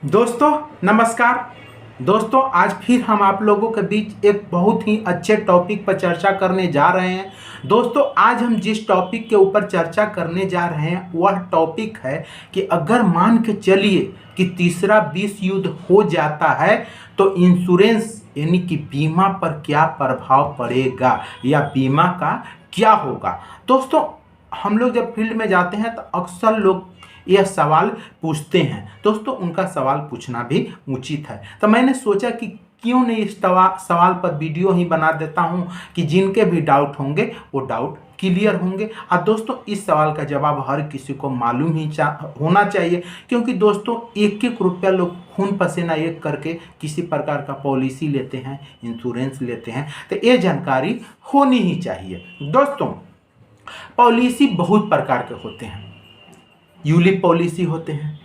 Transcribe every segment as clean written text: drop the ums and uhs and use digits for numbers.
दोस्तों नमस्कार। दोस्तों आज फिर हम आप लोगों के बीच एक बहुत ही अच्छे टॉपिक पर चर्चा करने जा रहे हैं। दोस्तों आज हम जिस टॉपिक के ऊपर चर्चा करने जा रहे हैं वह टॉपिक है कि अगर मान के चलिए कि तीसरा विश्व युद्ध हो जाता है तो इंश्योरेंस यानी कि बीमा पर क्या प्रभाव पड़ेगा या बीमा का क्या होगा। दोस्तों हम लोग जब फील्ड में जाते हैं तो अक्सर लोग यह सवाल पूछते हैं। दोस्तों उनका सवाल पूछना भी उचित है, तो मैंने सोचा कि क्यों नहीं इस सवाल पर वीडियो ही बना देता हूं कि जिनके भी डाउट होंगे वो डाउट क्लियर होंगे। और दोस्तों इस सवाल का जवाब हर किसी को मालूम ही होना चाहिए, क्योंकि दोस्तों एक एक रुपया लोग खून पसीना एक करके किसी प्रकार का पॉलिसी लेते हैं, इंश्योरेंस लेते हैं, तो ये जानकारी होनी ही चाहिए। दोस्तों पॉलिसी बहुत प्रकार के होते हैं। यूलिप पॉलिसी होते हैं,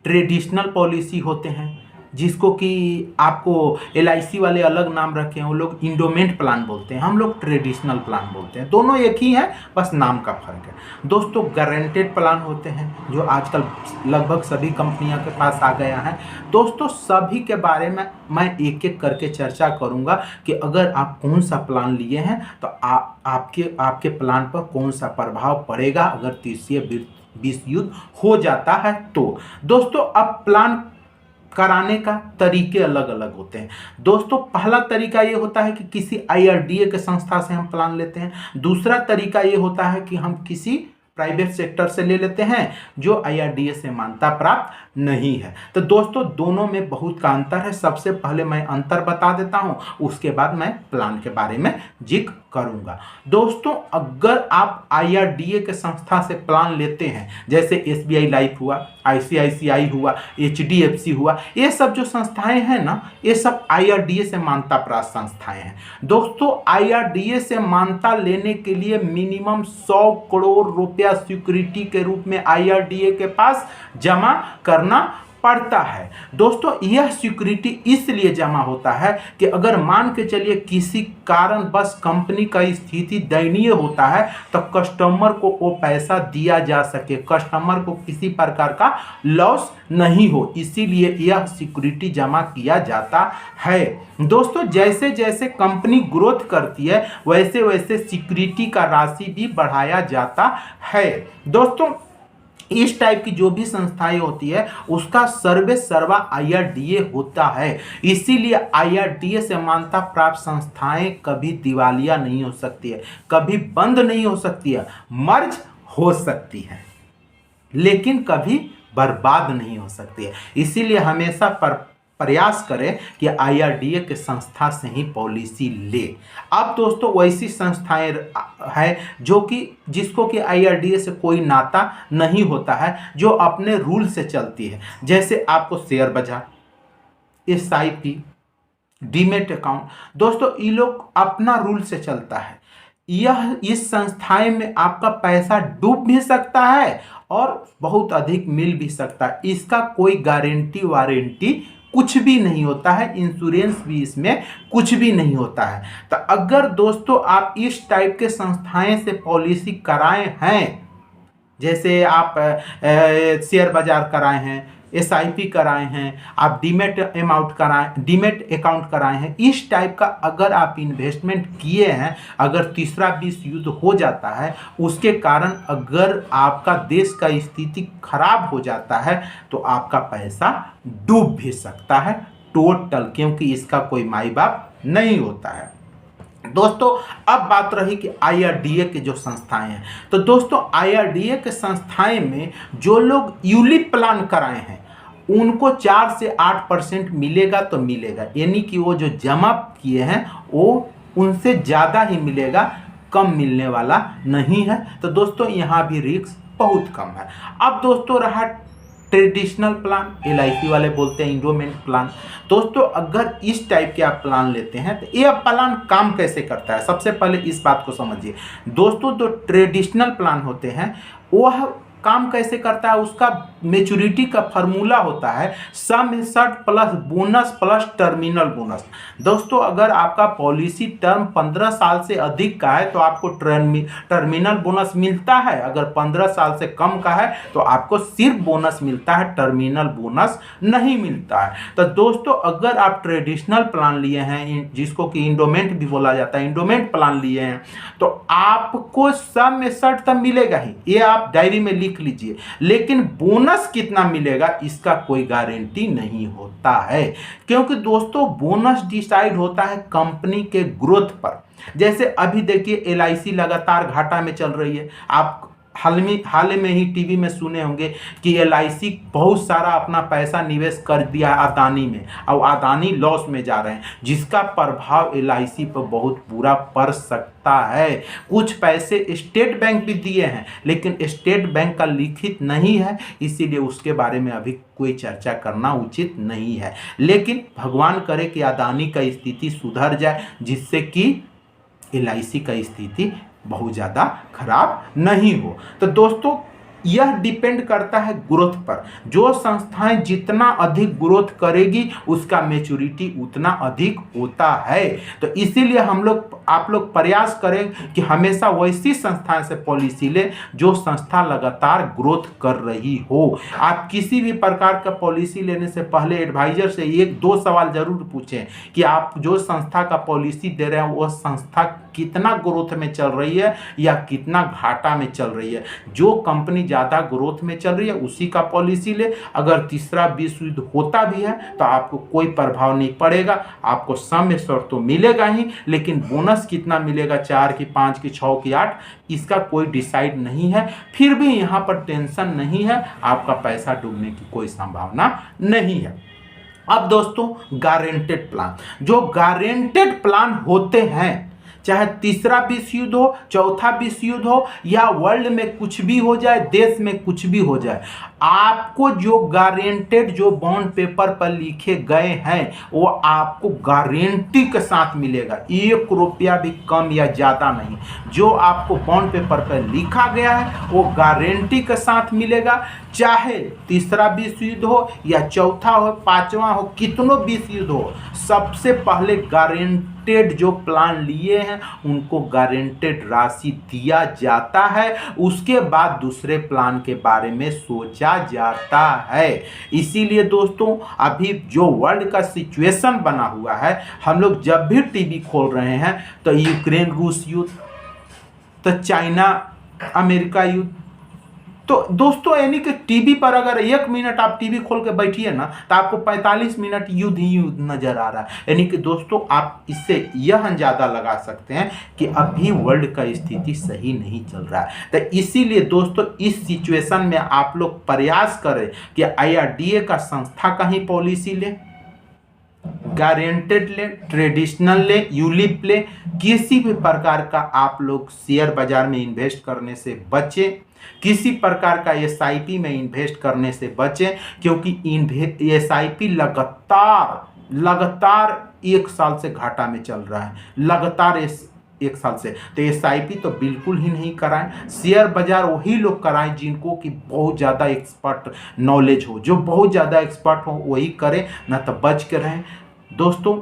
ट्रेडिशनल पॉलिसी होते हैं, जिसको कि आपको LIC वाले अलग नाम रखे हैं, वो लोग इंडोमेंट प्लान बोलते हैं, हम लोग ट्रेडिशनल प्लान बोलते हैं। दोनों एक ही हैं, बस नाम का फर्क है। दोस्तों गारंटेड प्लान होते हैं जो आजकल लगभग सभी कंपनियों के पास आ गया है। दोस्तों सभी के बारे में मैं एक एक करके चर्चा करूंगा कि अगर आप कौन सा प्लान लिए हैं तो आपके प्लान पर कौन सा प्रभाव पड़ेगा अगर तीसरे विश्व युद्ध हो जाता है तो। दोस्तों अब प्लान कराने का तरीके अलग अलग होते हैं। दोस्तों पहला तरीका ये होता है कि किसी IRDA के संस्था से हम प्लान लेते हैं। दूसरा तरीका ये होता है कि हम किसी प्राइवेट सेक्टर से ले लेते हैं जो IRDA से मान्यता प्राप्त नहीं है। तो दोस्तों दोनों में बहुत का अंतर है। सबसे पहले मैं अंतर बता देता हूं, उसके बाद मैं प्लान के बारे में जिक्र करूंगा। दोस्तों अगर आप IRDA के संस्था से प्लान लेते हैं, जैसे SBI लाइफ हुआ, ICICI हुआ, HDFC हुआ, ये सब जो संस्थाएं हैं ना, ये सब IRDA से मान्यता प्राप्त संस्थाएं हैं। दोस्तों IRDA से मान्यता लेने के लिए मिनिमम 100 करोड़ रुपया सिक्योरिटी के रूप में IRDA के पास जमा करना पड़ता है। दोस्तों यह सिक्योरिटी इसलिए जमा होता है कि अगर मान के चलिए किसी कारण बस कंपनी का स्थिति दयनीय होता है तो कस्टमर को वो पैसा दिया जा सके, कस्टमर को किसी प्रकार का लॉस नहीं हो, इसीलिए यह सिक्योरिटी जमा किया जाता है। दोस्तों जैसे जैसे कंपनी ग्रोथ करती है वैसे वैसे सिक्योरिटी का राशि भी बढ़ाया जाता है। दोस्तों इस टाइप की जो भी संस्थाएं होती है उसका सर्वे सर्वा IRDA होता है, इसीलिए IRDA से मान्यता प्राप्त संस्थाएं कभी दिवालिया नहीं हो सकती है, कभी बंद नहीं हो सकती है, मर्ज हो सकती है लेकिन कभी बर्बाद नहीं हो सकती है। इसीलिए हमेशा प्रयास करें कि IRDA के संस्था से ही पॉलिसी ले। अब दोस्तों वैसी संस्थाएं है जो कि जिसको कि IRDA से कोई नाता नहीं होता है, जो अपने रूल से चलती है, जैसे आपको शेयर बाजार, SIP, डीमेट अकाउंट। दोस्तों ये लोग अपना रूल से चलता है। यह इस संस्थाएं में आपका पैसा डूब भी सकता है और बहुत अधिक मिल भी सकता है, इसका कोई गारंटी वारंटी कुछ भी नहीं होता है, इंश्योरेंस भी इसमें कुछ भी नहीं होता है। तो अगर दोस्तों आप इस टाइप के संस्थाएं से पॉलिसी कराए हैं, जैसे आप शेयर बाजार कराए हैं, SIP कराए हैं, आप डीमेट अकाउंट कराए हैं, इस टाइप का अगर आप इन्वेस्टमेंट किए हैं, अगर तीसरा विश्व युद्ध हो जाता है उसके कारण अगर आपका देश का स्थिति खराब हो जाता है तो आपका पैसा डूब भी सकता है टोटल, क्योंकि इसका कोई माई बाप नहीं होता है। दोस्तों अब बात रही कि IRDA के जो संस्थाएं हैं, तो दोस्तों IRDA के संस्थाएं में जो लोग यूलिप प्लान कराए हैं उनको 4 से 8% मिलेगा तो मिलेगा, यानी कि वो जो जमा किए हैं वो उनसे ज़्यादा ही मिलेगा, कम मिलने वाला नहीं है। तो दोस्तों यहाँ भी रिस्क बहुत कम है। अब दोस्तों रहा ट्रेडिशनल प्लान, LIC वाले बोलते हैं इंडोमेंट प्लान। दोस्तों अगर इस टाइप के आप प्लान लेते हैं तो यह प्लान काम कैसे करता है, सबसे पहले इस बात को समझिए। दोस्तों जो ट्रेडिशनल प्लान होते हैं वह काम कैसे करता है, उसका मेचुरिटी का फार्मूला होता है sum assured plus bonus plus terminal bonus. दोस्तों अगर आपका पॉलिसी टर्म 15 साल से अधिक का है तो आपको टर्मिनल बोनस मिलता है, अगर 15 साल से कम का है तो आपको सिर्फ बोनस मिलता है, टर्मिनल बोनस नहीं मिलता है। तो दोस्तों अगर आप ट्रेडिशनल प्लान लिए हैं, जिसको कि इंडोमेंट भी बोला जाता है, इंडोमेंट प्लान लिए हैं, तो आपको सम एश्योर्ड तब मिलेगा ही, ये आप डायरी में लिख लीजिए, लेकिन बोनस कितना मिलेगा इसका कोई गारंटी नहीं होता है, क्योंकि दोस्तों बोनस डिसाइड होता है कंपनी के ग्रोथ पर। जैसे अभी देखिए LIC लगातार घाटा में चल रही है, आप हाल में ही टीवी में सुने होंगे कि LIC बहुत सारा अपना पैसा निवेश कर दिया है अदानी में, और अदानी लॉस में जा रहे हैं, जिसका प्रभाव LIC पर बहुत बुरा पड़ सकता है। कुछ पैसे स्टेट बैंक भी दिए हैं, लेकिन स्टेट बैंक का लिखित नहीं है, इसीलिए उसके बारे में अभी कोई चर्चा करना उचित नहीं है। लेकिन भगवान करे कि अदानी का स्थिति सुधर जाए, जिससे कि LIC का स्थिति बहुत ज़्यादा खराब नहीं हो। तो दोस्तों यह डिपेंड करता है ग्रोथ पर, जो संस्थाएं जितना अधिक ग्रोथ करेगी उसका मैच्योरिटी उतना अधिक होता है। तो इसीलिए आप लोग प्रयास करें कि हमेशा वैसी संस्थाएं से पॉलिसी लें जो संस्था लगातार ग्रोथ कर रही हो। आप किसी भी प्रकार का पॉलिसी लेने से पहले एडवाइजर से 1-2 सवाल जरूर पूछें कि आप जो संस्था का पॉलिसी दे रहे हैं वह संस्था कितना ग्रोथ में चल रही है या कितना घाटा में चल रही है। जो कंपनी ज़्यादा ग्रोथ में चल रही है उसी का पॉलिसी ले। अगर तीसरा विश्व युद्ध होता भी है तो आपको कोई प्रभाव नहीं पड़ेगा, आपको सम एश्योर्ड तो मिलेगा ही, लेकिन बोनस कितना मिलेगा, 4 की 5 की 6 की 8, इसका कोई डिसाइड नहीं है। फिर भी यहाँ पर टेंशन नहीं है, आपका पैसा डूबने की कोई संभावना नहीं है। अब दोस्तों गारंटेड प्लान, जो गारंटेड प्लान होते हैं, चाहे तीसरा विश्व युद्ध हो, चौथा विश्व युद्ध हो, या वर्ल्ड में कुछ भी हो जाए, देश में कुछ भी हो जाए, आपको जो गारंटेड जो बॉन्ड पेपर पर लिखे गए हैं वो आपको गारंटी के साथ मिलेगा, 1 रुपया भी कम या ज़्यादा नहीं। जो आपको बॉन्ड पेपर पर लिखा गया है वो गारंटी के साथ मिलेगा, चाहे तीसरा विश्व युद्ध हो या चौथा हो, 5वां हो, कितनों विश्व युद्ध हो। सबसे पहले गारंटेड जो प्लान लिए हैं उनको गारंटेड राशि दिया जाता है, उसके बाद दूसरे प्लान के बारे में सोचा जाता है। इसीलिए दोस्तों अभी जो वर्ल्ड का सिचुएशन बना हुआ है, हम लोग जब भी टीवी खोल रहे हैं तो यूक्रेन रूस युद्ध, तो चाइना अमेरिका युद्ध, तो दोस्तों यानी कि टीवी पर अगर 1 मिनट आप टीवी खोल के बैठिए ना तो आपको 45 मिनट युद्ध ही युद्ध नजर आ रहा है। यानी कि दोस्तों आप इससे यह अंदाजा लगा सकते हैं कि अभी वर्ल्ड का स्थिति सही नहीं चल रहा है। तो इसीलिए दोस्तों इस सिचुएशन में आप लोग प्रयास करें कि IRDA का संस्था का ही पॉलिसी ले, गारंटेड ले, ट्रेडिशनल ले, यूलिप ले। किसी भी प्रकार का आप लोग शेयर बाजार में इन्वेस्ट करने से बचें, किसी प्रकार का SIP में इन्वेस्ट करने से बचें, क्योंकि SIP लगातार 1 साल से घाटा में चल रहा है, लगातार 1 साल से। तो SIP तो बिल्कुल ही नहीं कराएं। शेयर बाजार वही लोग कराएं जिनको कि बहुत ज़्यादा एक्सपर्ट नॉलेज हो, जो बहुत ज़्यादा एक्सपर्ट हो वही करें, ना तो बच के रहें। दोस्तों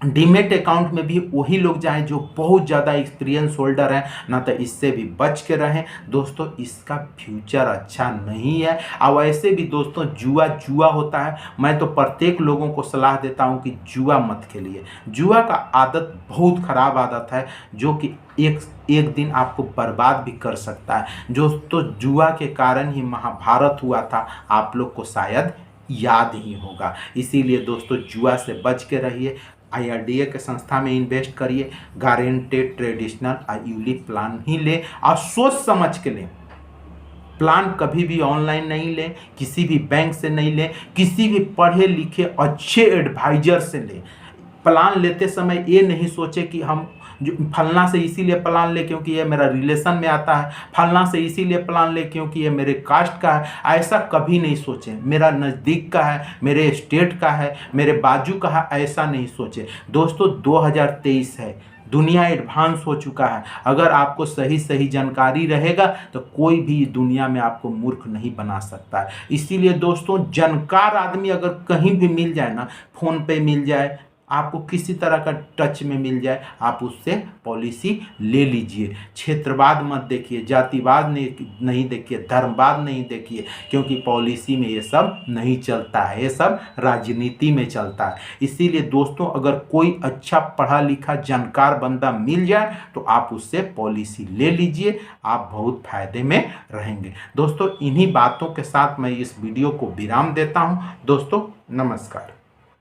डीमेट अकाउंट में भी वही लोग जाएं जो बहुत ज़्यादा एक्सपीरियंस होल्डर हैं, ना तो इससे भी बच के रहें। दोस्तों इसका फ्यूचर अच्छा नहीं है। और वैसे भी दोस्तों जुआ होता है। मैं तो प्रत्येक लोगों को सलाह देता हूं कि जुआ मत खेलिए। जुआ का आदत बहुत ख़राब आदत है, जो कि एक दिन आपको बर्बाद भी कर सकता है। दोस्तों जुआ के कारण ही महाभारत हुआ था, आप लोग को शायद याद ही होगा। इसीलिए दोस्तों जुआ से बच के रहिए, IRDA के संस्था में इन्वेस्ट करिए, गारंटेड ट्रेडिशनल यूलिप प्लान ही लें और सोच समझ के लें। प्लान कभी भी ऑनलाइन नहीं लें, किसी भी बैंक से नहीं लें, किसी भी पढ़े लिखे अच्छे एडवाइजर से लें। प्लान लेते समय ये नहीं सोचे कि हम जो फलना से इसीलिए प्लान ले क्योंकि ये मेरा रिलेशन में आता है, फलना से इसीलिए प्लान ले क्योंकि ये मेरे कास्ट का है। ऐसा कभी नहीं सोचें, मेरा नज़दीक का है, मेरे स्टेट का है, मेरे बाजू का है, ऐसा नहीं सोचें। दोस्तों 2023 है, दुनिया एडवांस हो चुका है। अगर आपको सही सही जानकारी रहेगा तो कोई भी दुनिया में आपको मूर्ख नहीं बना सकता है। इसीलिए दोस्तों, जानकार आदमी अगर कहीं भी मिल जाए ना, फोन पे मिल जाए, आपको किसी तरह का टच में मिल जाए, आप उससे पॉलिसी ले लीजिए। क्षेत्रवाद मत देखिए, जातिवाद नहीं देखिए, धर्मवाद नहीं देखिए, क्योंकि पॉलिसी में ये सब नहीं चलता है, ये सब राजनीति में चलता है। इसीलिए दोस्तों, अगर कोई अच्छा पढ़ा लिखा जानकार बंदा मिल जाए तो आप उससे पॉलिसी ले लीजिए, आप बहुत फायदे में रहेंगे। दोस्तों, इन्हीं बातों के साथ मैं इस वीडियो को विराम देता हूँ। दोस्तों, नमस्कार।